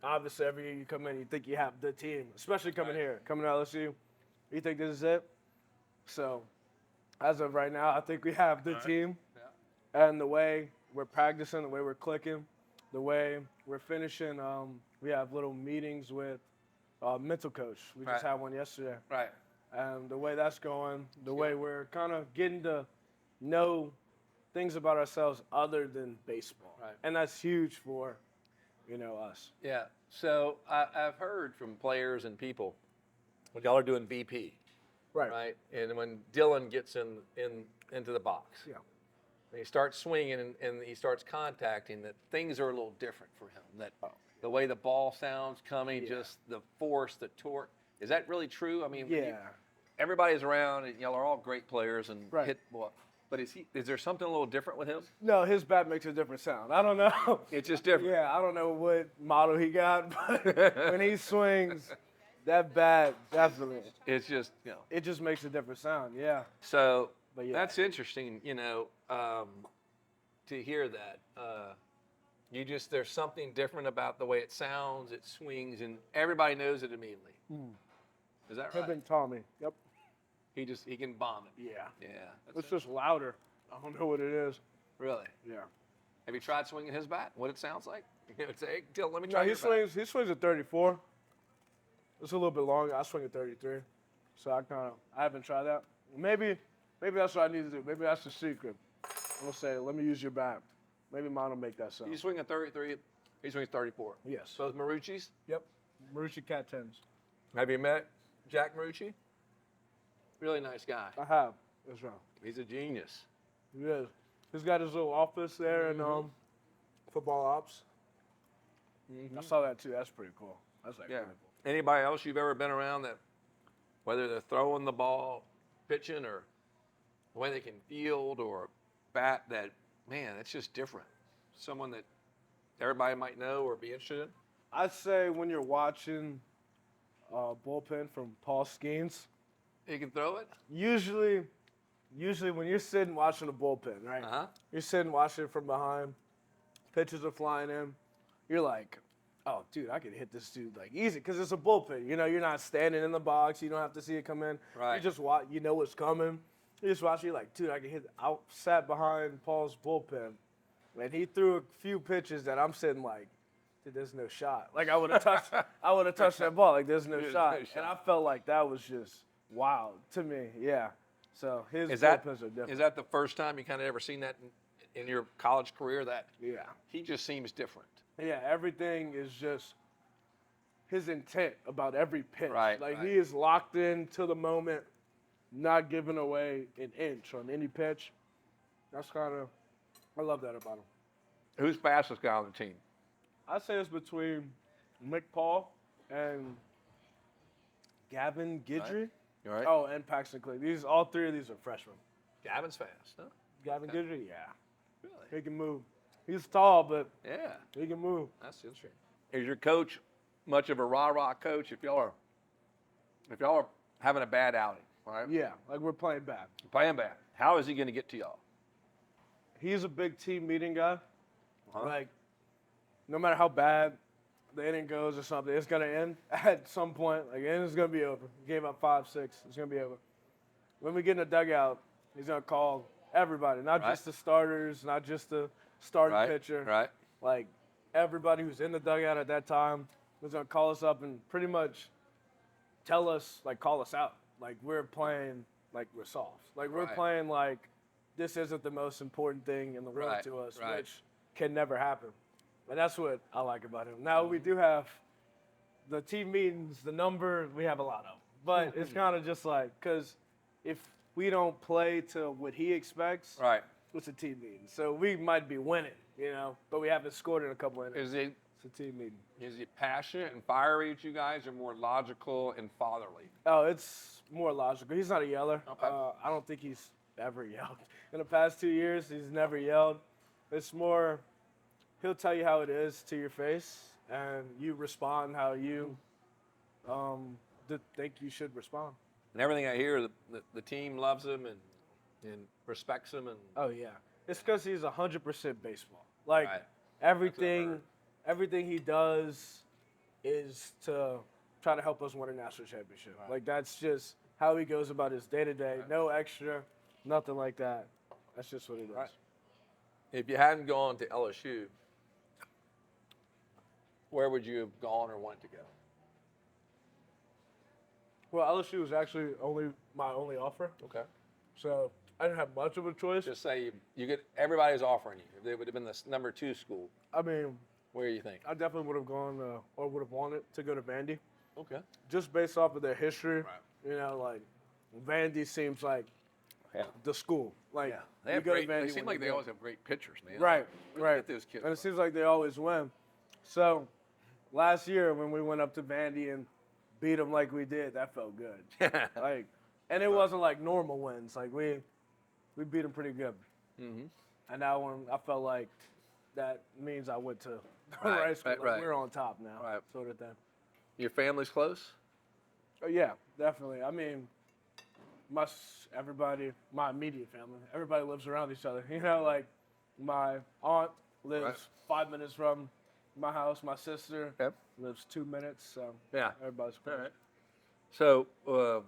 obviously every year you come in, you think you have the team, especially coming here, coming to LSU. You think this is it? So, as of right now, I think we have the team. Yeah. And the way we're practicing, the way we're clicking, the way we're finishing, we have little meetings with mental coach. We just Right. had one yesterday. Right. And the way that's going, the way we're kind of getting to know things about ourselves other than baseball. Right. And that's huge for, us. Yeah. So I've heard from players and people when y'all are doing VP, right? And when Dylan gets into the box, Yeah. and he starts swinging and he starts contacting, that things are a little different for him. That the way the ball sounds coming, just the force, the torque. Is that really true? I mean, Yeah. everybody's around, and y'all are all great players and Right. hit ball. But is there something a little different with him? No, his bat makes a different sound. I don't know. It's just different. Yeah, I don't know what model he got, but when he swings, that bat definitely, It's just, it just makes a different sound. Yeah. So But yeah. that's interesting, to hear that. There's something different about the way it sounds, it swings, and everybody knows it immediately. Is that Him right? and Tommy. Yep. He can bomb it. Yeah. Yeah. That's It's just louder. I don't know what it is. really. Yeah. Have you tried swinging his bat? What it sounds like? Say, hey, Dylan, let me No, try he your bat. swings at 34. It's a little bit longer. I swing at 33. So I haven't tried that. Maybe that's what I need to do. Maybe that's the secret. I'm gonna say, let me use your bat. Maybe mine will make that sound. You swing at 33. He swings 34. Yes. So is Marucci's. Yep. Marucci Cat 10s. Have you met Jack Marucci? Really nice guy. I have. That's right. He's a genius. He is. He's got his little office there in football ops. I saw that too. That's pretty cool. That's like Yeah. pretty cool. Anybody else you've ever been around that, whether they're throwing the ball, pitching, or the way they can field or bat, that, man, it's just different. Someone that everybody might know or be interested in? I'd say when you're watching bullpen from Paul Skeens, He can throw it? usually when you're sitting watching a bullpen, right? Uh-huh. You're sitting watching it from behind, pitches are flying in, you're like, oh, dude, I could hit this dude like easy because it's a bullpen. You're not standing in the box. You don't have to see it come in. Right. You just watch. You know what's coming. You just watch. You're like, dude, I can hit. I sat behind Paul's bullpen, and he threw a few pitches that I'm sitting like, dude, there's no shot. Like I would have touched that ball. Like there's no There's shot. no shot. And I felt like that was just wild to me. Yeah. So his Is that bullpens are different. is that the first time you kind of ever seen that in your college career? That Yeah. he just seems different. Yeah, everything is just his intent about every pitch. Right, Like right. he is locked in to the moment, not giving away an inch on any pitch. That's I love that about him. Who's fastest guy on the team? I'd say it's between Mick Paul and Gavin Guidry. All right. Oh, and Paxton Clay. All three of these are freshmen. Gavin's fast, huh? Gavin Guidry, yeah. Really? He can move. He's tall, but Yeah. he can move. That's interesting. Is your coach much of a rah-rah coach if y'all are having a bad outing, all right? Yeah, like we're playing bad. Playing bad. How is he going to get to y'all? He's a big team meeting guy. Uh-huh. Like, no matter how bad the inning goes or something, it's gonna end at some point. Like, the inning's gonna be over. Gave up 5-6. It's gonna be over. When we get in the dugout, he's gonna call everybody, not Right. just the starters, not just the starting Right. pitcher. Right. Like, everybody who's in the dugout at that time is gonna call us up and pretty much tell us, like, call us out. Like, we're playing like we're soft. Like, we're Right. playing like this isn't the most important thing in the world Right, to us, right. which can never happen. And that's what I like about him. Now, we do have the team meetings, the number, we have a lot of them. But it's kind of just like, because if we don't play to what he expects, Right. it's a team meeting. So we might be winning, but we haven't scored in a couple innings. Is it It's a team meeting. passionate and fiery at you guys, or more logical and fatherly? Oh, it's more logical. He's not a yeller. Okay. I don't think he's ever yelled. In the past 2 years, he's never yelled. It's more, he'll tell you how it is to your face, and you respond how you think you should respond. And everything I hear, the team loves him and respects him. And Oh, yeah. It's because he's 100% baseball. Like, Right. everything he does is to try to help us win a national championship. Right. Like, that's just how he goes about his day-to-day. Right. No extra, nothing like that. That's just what he does. Right. If you hadn't gone to LSU, where would you have gone or wanted to go? Well, LSU was actually my only offer, Okay. so I didn't have much of a choice. Just say you get everybody's offering you. If they would have been the number 2 school, I mean, where do you think? I definitely would have gone or would have wanted to go to Vandy, Okay. just based off of their history. Right. Like Vandy seems like the school. Like They you have go to great. They Vandy seem when like you they go. always have great pitchers, man. Right, Where do you right. get those kids And it from? seems like they always win. So last year when we went up to Vandy and beat them like we did, that felt good. And it wasn't like normal wins. Like we beat them pretty good. Mhm. And that one, I felt like that means I went to the Right, right school. right, Like, right. we're on top now, Right. sort of thing. Your family's close? Oh, yeah, definitely. I mean, my immediate family, everybody lives around each other. Like my aunt lives Right. 5 minutes from my house. My sister Yep. lives 2 minutes. So Yeah. everybody's All close. right. So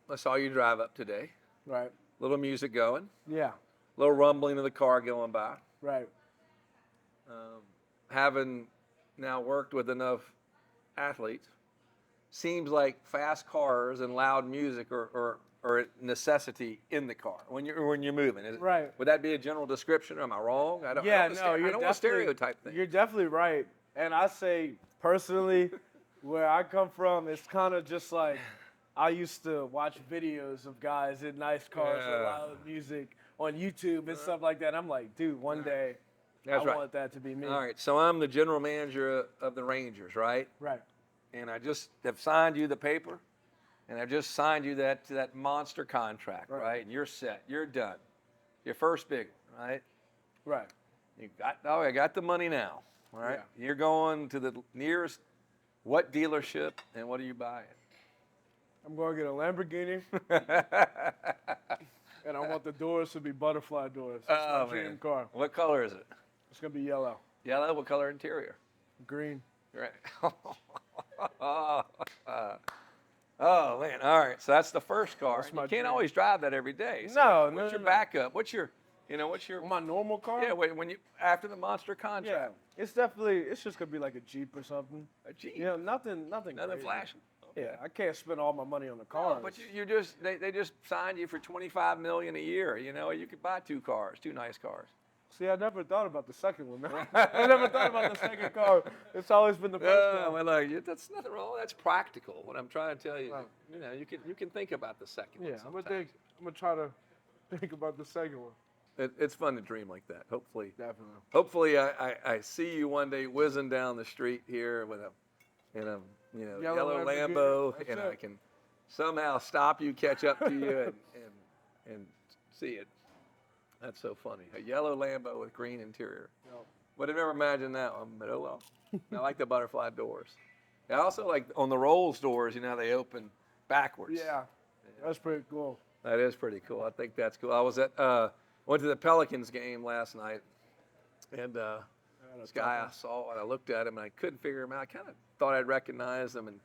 I saw you drive up today. Right. Little music going. Yeah. Little rumbling of the car going by. Right. Having now worked with enough athletes, seems like fast cars and loud music are a necessity in the car when you're moving. Right. Would that be a general description? Am I wrong? I don't Yeah, want to no, I you're don't want to definitely stereotype things. You're definitely right. And I say personally, where I come from, it's kind of just like I used to watch videos of guys in nice cars with Yeah. loud music on YouTube and stuff like that. I'm like, dude, one day That's I right. want that to be me. All right, so I'm the general manager of the Rangers, right? Right. And I just have signed you the paper, and I've just signed you that monster contract, Right. right? And you're set. You're done. Your first big one, right? Right. I got the money now, all right? You're going to the nearest, what dealership, and what are you buying? I'm going to get a Lamborghini, and I want the doors to be butterfly doors. It's Oh, my dream man. car. What color is it? It's going to be yellow, Yellow. What color interior? green. Right. Oh man! All right, so that's the first car. That's And my you can't dream. always drive that every day. No, What's no, your no. backup? What's your My normal car? yeah? When you after the monster Yeah. contract, It's just going to be like a Jeep or something. a Jeep, Nothing nothing crazy. flashing. Yeah, I can't spend all my money on the No, cars. but you just they just signed you for $25 million a year. You could buy 2 cars, 2 nice cars. See, I never thought about the second one, man. I never thought about the second car. It's always been the first car. well, look, that's nothing wrong. That's practical. What I'm trying to tell you, Right. you can think about the second one. Yeah, I'm sometimes. gonna try to think about the second one. It's fun to dream like that. Definitely. Hopefully, I see you one day whizzing down the street here with in a yellow Lamborghini. Lambo, That's and it. I can somehow stop you, catch up to you, and see it. That's so funny. A yellow Lambo with green interior. Yep. Would have never imagined that one, but oh well. I like the butterfly doors. I also like on the Rolls doors. They open backwards. Yeah, that's pretty cool. That is pretty cool. I think that's cool. I was went to the Pelicans game last night, and this guy I saw, and I looked at him, and I couldn't figure him out. I kind of thought I'd recognize him, and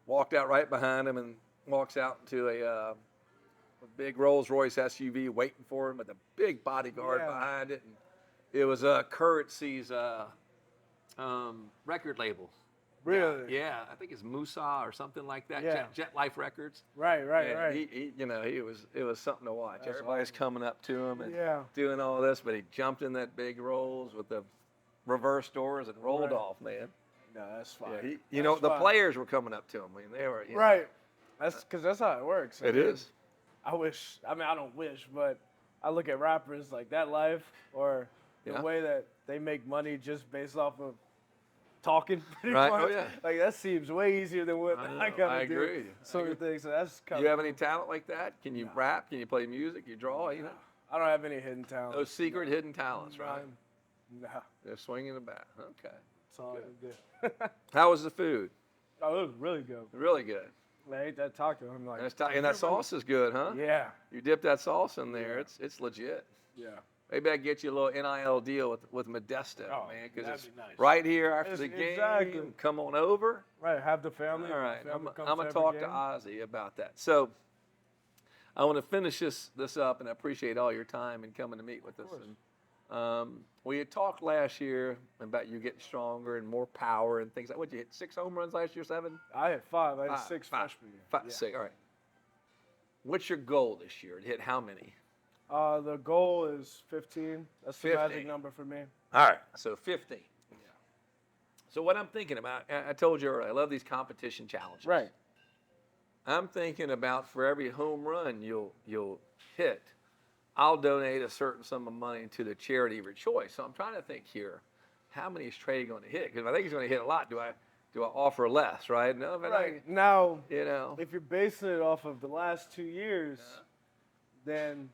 walked out right behind him, and walks out into a big Rolls-Royce SUV waiting for him with a big bodyguard Yeah. behind it. And it was Currency's record label. Really? Yeah, I think it's Musa or something like that. Yeah. Jet Life Records. Right. And it was something to watch. That's Everybody's coming up to him and Yeah. doing all this, but he jumped in that big Rolls with the reverse doors and rolled Right. off, man. No, that's fine. Yeah, That's the fine. players were coming up to him. I mean, they were Right. That's because that's how it works. It is. I wish. I mean, I don't wish, but I look at rappers like that life or the Yeah. way that they make money just based off of talking. Pretty Right. much. Oh, yeah. Like that seems way easier than what I know. I gotta I do. agree. Sort I of thing. So that's Do kind you of. have any talent like that? Can you rap? Can you play music? You draw? You know, I don't have any hidden talent. those secret hidden talents, right? Nah, They're swinging the bat. Okay. it's all good. How was the food? Oh, it was really good. Really good. I ate that taco. I'm like, And that sauce is good, huh? yeah, You dip that sauce in there. It's legit. yeah. Maybe I get you a little NIL deal with Modesto, Oh, man, because that'd it's be nice. right here after It's- the game. exactly. Come on over. Right, have the family. All right, family I'm comes gonna every talk to game. Ozzy about that. So I want to finish this up, and I appreciate all your time and coming to meet with us. And we had talked last year about you getting stronger and more power and things like. What you hit 6 home runs last year? 7? I had 5. I had Five, 6 five, freshman year. 5, Yeah. 6. All right. What's your goal this year? To hit how many? The goal is 15. That's the 15. magic number for me. All right, so 15. So what I'm thinking about, I told you earlier, I love these competition challenges. Right. I'm thinking about for every home run you'll hit, I'll donate a certain sum of money to the charity of your choice. So I'm trying to think here, how many is Tre going to hit? Because if I think he's going to hit a lot, do I offer less, right? No, but Right. Now, you know, if you're basing it off of the last 2 years, then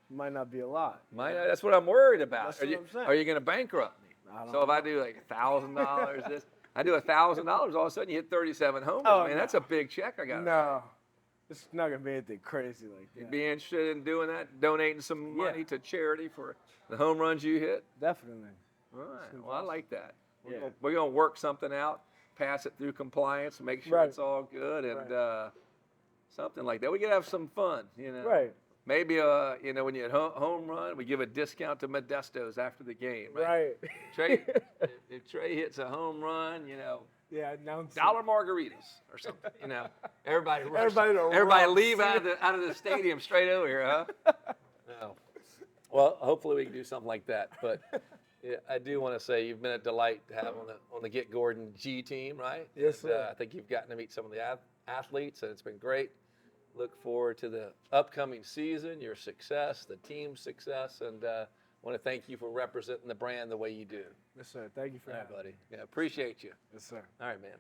it might not be a lot. that's what I'm worried about. That's what I'm saying. Are you going to bankrupt me? I don't So if I do like $1,000, I do $1,000, all of a sudden you hit 37 homers. Oh, man, that's a big check I got. No. It's not going to be anything crazy like You'd that. be interested in doing that, donating some money Yeah. to charity for the home runs you hit? Definitely. All right. Well, I like that. Yeah. We're gonna work something out, pass it through compliance, make sure Right. it's all good, and Right. something like that. We could have some fun, you know. Right. Maybe when you hit home run, we give a discount to Modestos after the game. Right. Right. Tre, if Tre hits a home run, Yeah, announce it. $1 margaritas or something. Everybody rush. Everybody to leave rush. out of the stadium straight over here, huh? No. Well, hopefully we can do something like that. But yeah, I do want to say you've been a delight to have on the Get Gordon G team, right? Yes, And, sir. I think you've gotten to meet some of the athletes, and it's been great. Look forward to the upcoming season, your success, the team's success, and want to thank you for representing the brand the way you do. Yes, sir. Thank you for All right, having me. buddy. Yeah, appreciate you. Yes, sir. All right, man.